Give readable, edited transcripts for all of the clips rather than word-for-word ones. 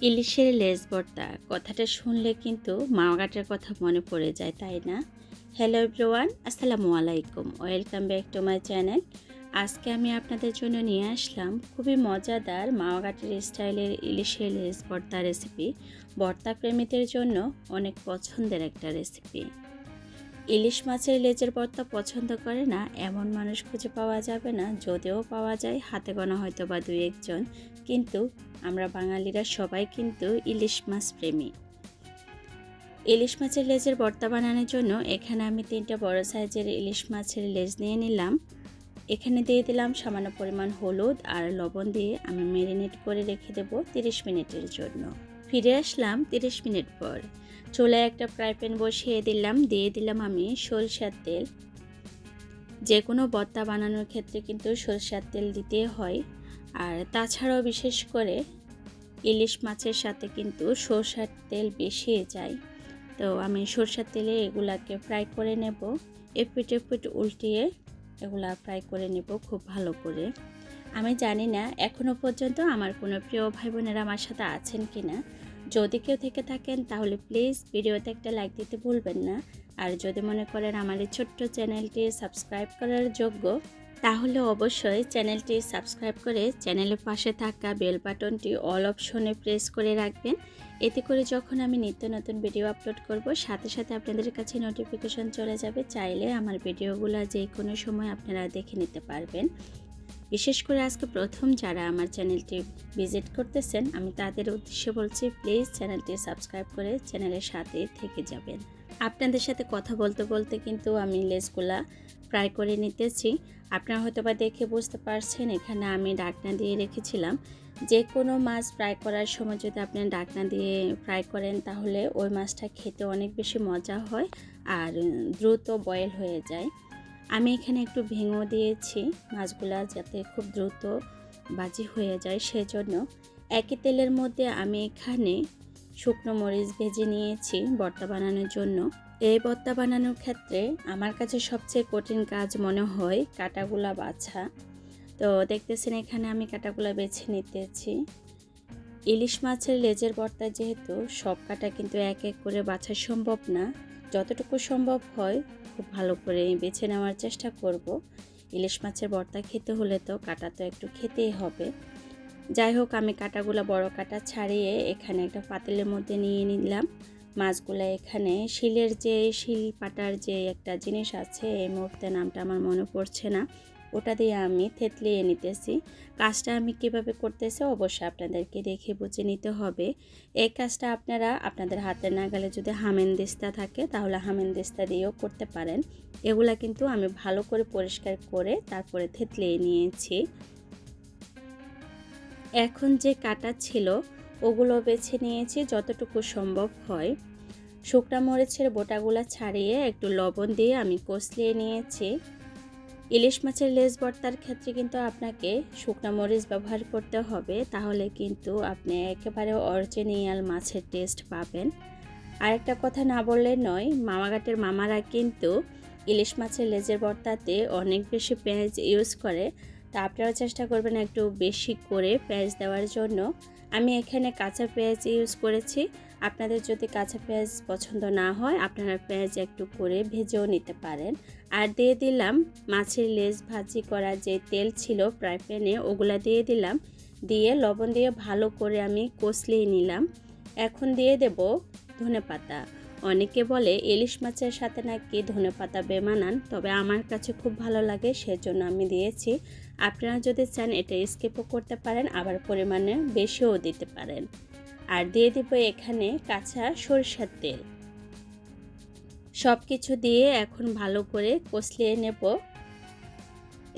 ইলিশের লেজ ভর্তা কথাটা শুনলে কিন্তু মাওয়া ঘাটের কথা মনে পড়ে যায়, তাই না? হ্যালো এভরিওয়ান, আসসালামু আলাইকুম, welcome back to my channel. আজকে আমি আপনাদের জন্য নিয়ে আসলাম খুবই মজাদার মাওয়া ঘাটের স্টাইলের ইলিশের লেজ ভর্তা রেসিপি। ভর্তা প্রেমীদের জন্য অনেক পছন্দের একটা রেসিপি। ইলিশ মাছের লেজের ভর্তা পছন্দ করে না এমন মানুষ খুঁজে পাওয়া যাবে না। যদিও পাওয়া যায় হাতে গোনা হয়তো বা দুই একজন, কিন্তু আমরা বাঙালিরা সবাই কিন্তু ইলিশ মাছ প্রেমী। ইলিশ মাছের লেজের ভর্তা বানানোর জন্য এখানে আমি 3টা বড় সাইজের ইলিশ মাছের লেজ নিয়ে নিলাম। এখানে দিয়ে দিলাম সামান্য পরিমাণ হলুদ আর লবণ দিয়ে আমি ম্যারিনেট করে রেখে দেবো 30 মিনিটের জন্য। ফিরে আসলাম 30 মিনিট পর। চুলায় একটা ফ্রাই প্যান বসিয়ে দিয়ে দিলাম আমি সরষের তেল। যে কোনো ভর্তা বানানোর ক্ষেত্রে কিন্তু সরষের তেল দিতে হয়, আর তাছাড়াও বিশেষ করে ইলিশ মাছের সাথে কিন্তু সরষের তেল বেশি যায়। তো আমি সরষের তেলে এগুলাকে ফ্রাই করে নেব, এপিট উল্টিয়ে এগুলা ফ্রাই করে নেব খুব ভালো করে। আমি জানি না এখনও পর্যন্ত আমার কোনো প্রিয় ভাই বোনেরা আমার সাথে আছেন কি না। যদি কেউ থেকে থাকেন তাহলে প্লিজ ভিডিওতে একটা লাইক দিতে ভুলবেন না। আর যদি মনে করেন আমার এই ছোট্ট চ্যানেলটি সাবস্ক্রাইব করার যোগ্য, তাহলে অবশ্যই চ্যানেলটি সাবস্ক্রাইব করে চ্যানেলের পাশে থাকা বেল বাটনটি অল অপশনে প্রেস করে রাখবেন। এতে করে যখন আমি নিত্য নতুন ভিডিও আপলোড করব সাথে সাথে আপনাদের কাছে নোটিফিকেশন চলে যাবে। চাইলে আমার ভিডিওগুলো যে কোনো সময় আপনারা দেখে নিতে পারবেন। বিশেষ করে আজকে প্রথম যারা আমার চ্যানেলটি ভিজিট করতেছেন, আমি তাদের উদ্দেশ্যে বলছি প্লিজ চ্যানেলটি সাবস্ক্রাইব করে চ্যানেলের সাথে থেকে যাবেন। আপনাদের সাথে কথা বলতে বলতে কিন্তু আমি লেজগুলা ফ্রাই করে নিতেছি। আপনারা হয়তো বা দেখে বুঝতে পারছেন এখানে আমি ঢাকনা দিয়ে রেখেছিলাম। যে কোনো মাছ ফ্রাই করার সময় যদি আপনি ঢাকনা দিয়ে ফ্রাই করেন তাহলে ওই মাছটা খেতে অনেক বেশি মজা হয় আর দ্রুত বয়েল হয়ে যায়। আমি এখানে একটু ভেঙেও দিয়েছি মাছগুলা যাতে খুব দ্রুত ভাজি হয়ে যায়, সেজন্য। একই তেলের মধ্যে আমি এখানে শুকনো মরিচ ভেজে নিয়েছি ভর্তা বানানোর জন্য। এই ভর্তা বানানোর ক্ষেত্রে আমার কাছে সবচেয়ে কঠিন কাজ মনে হয় কাঁটাগুলা বাছা। তো দেখতেছেন এখানে আমি কাঁটাগুলা বেছে নিতেছি। ইলিশ মাছের লেজের ভর্তা যেহেতু সব কাঁটা কিন্তু এক এক করে বাছা সম্ভব না, যতটুকু সম্ভব হয় খুব ভালো করে বেছে নেওয়ার চেষ্টা করব। ইলিশ মাছের ভর্তা খেতে হলে তো কাঁটা তো একটু খেতেই হবে। যাই হোক, আমি কাঁটাগুলো বড় কাঁটা ছাড়িয়ে এখানে একটা পাতিলের মধ্যে নিয়ে নিলাম মাছগুলো। এখানে শিল পাটার যে একটা জিনিস আছে, এই মুহূর্তে নামটা আমার মনে পড়ছে না, ওটা দিয়ে আমি থেতলিয়ে নিতেছি। কাজটা আমি কিভাবে করতেছি অবশ্যই আপনাদেরকে দেখে বুঝে নিতে হবে। এই কাজটা আপনারা আপনাদের হাতের নাগালে যদি হামেনদিস্তা থাকে তাহলে হামেনদিস্তা দিয়েও করতে পারেন। এগুলা কিন্তু আমি ভালো করে পরিষ্কার করে তারপরে থেতলিয়ে নিয়েছি। এখন যে কাটা ছিল ওগুলো বেছে নিয়েছি যতটুকু সম্ভব হয়। শুকনা মরিচের বোটাগুলো ছাড়িয়ে একটু লবণ দিয়ে আমি কষলিয়ে নিয়েছি। ইলিশ মাছের লেজ ভর্তার ক্ষেত্রে কিন্তু আপনাকে শুকনা মরিচ ব্যবহার করতে হবে, তাহলে কিন্তু আপনি একেবারে অরিজিনাল মাছের টেস্ট পাবেন। আরেকটা কথা না বললে নয়, মাওয়া ঘাটের মামারা কিন্তু ইলিশ মাছের লেজের ভর্তাতে অনেক বেশি পেঁয়াজ ইউজ করে। তা আপনারা চেষ্টা করবেন একটু বেশি করে পেঁয়াজ দেওয়ার জন্য। আমি এখানে কাঁচা পেঁয়াজ ইউজ করেছি। আপনাদের যদি কাঁচা পেঁয়াজ পছন্দ না হয় আপনারা পেঁয়াজ একটু করে ভেজেও নিতে পারেন। আর দিয়ে দিলাম মাছের লেজ ভাজি করা যে তেল ছিল ফ্রাই প্যানে, ওগুলা দিয়ে দিলাম। দিয়ে লবণ দিয়ে ভালো করে আমি কষলিয়ে নিলাম। এখন দিয়ে দেব ধনেপাতা। অনেকে বলে ইলিশ মাছের সাথে নাকি ধনেপাতা বেমানান, তবে আমার কাছে খুব ভালো লাগে, সেজন্য আমি দিয়েছি। আপনারা যদি চান এটা স্কিপও করতে পারেন, আবার পরিমাণে বেশিও দিতে পারেন। আর দিয়ে দেব এখানে কাঁচা সরিষার তেল। সব কিছু দিয়ে এখন ভালো করে কষলিয়ে নেব।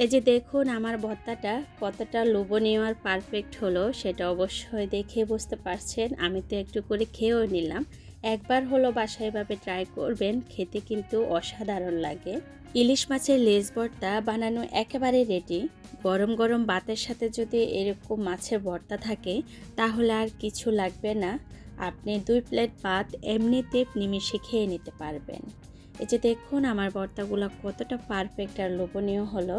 এই যে দেখুন আমার ভর্তাটা কতটা লোভনীয় আর পারফেক্ট হলো সেটা অবশ্যই দেখে বুঝতে পারছেন। আমি তো একটু করে খেয়েও নিলাম। একবার হলো বাসায় এভাবে ট্রাই করবেন, খেতে কিন্তু অসাধারণ লাগে। ইলিশ মাছের লেজ ভর্তা বানানো একেবারে রেডি। গরম গরম ভাতের সাথে যদি এরকম মাছের ভর্তা থাকে তাহলে আর কিছু লাগবে না। আপনি 2 প্লেট ভাত এমনিতে নিমিষে খেয়ে নিতে পারবেন। এই যে দেখুন আমার ভর্তাগুলো কতটা পারফেক্ট আর লোভনীয় হলো।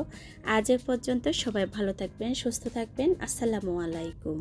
আজ এ পর্যন্ত, সবাই ভালো থাকবেন, সুস্থ থাকবেন। আসসালামু আলাইকুম।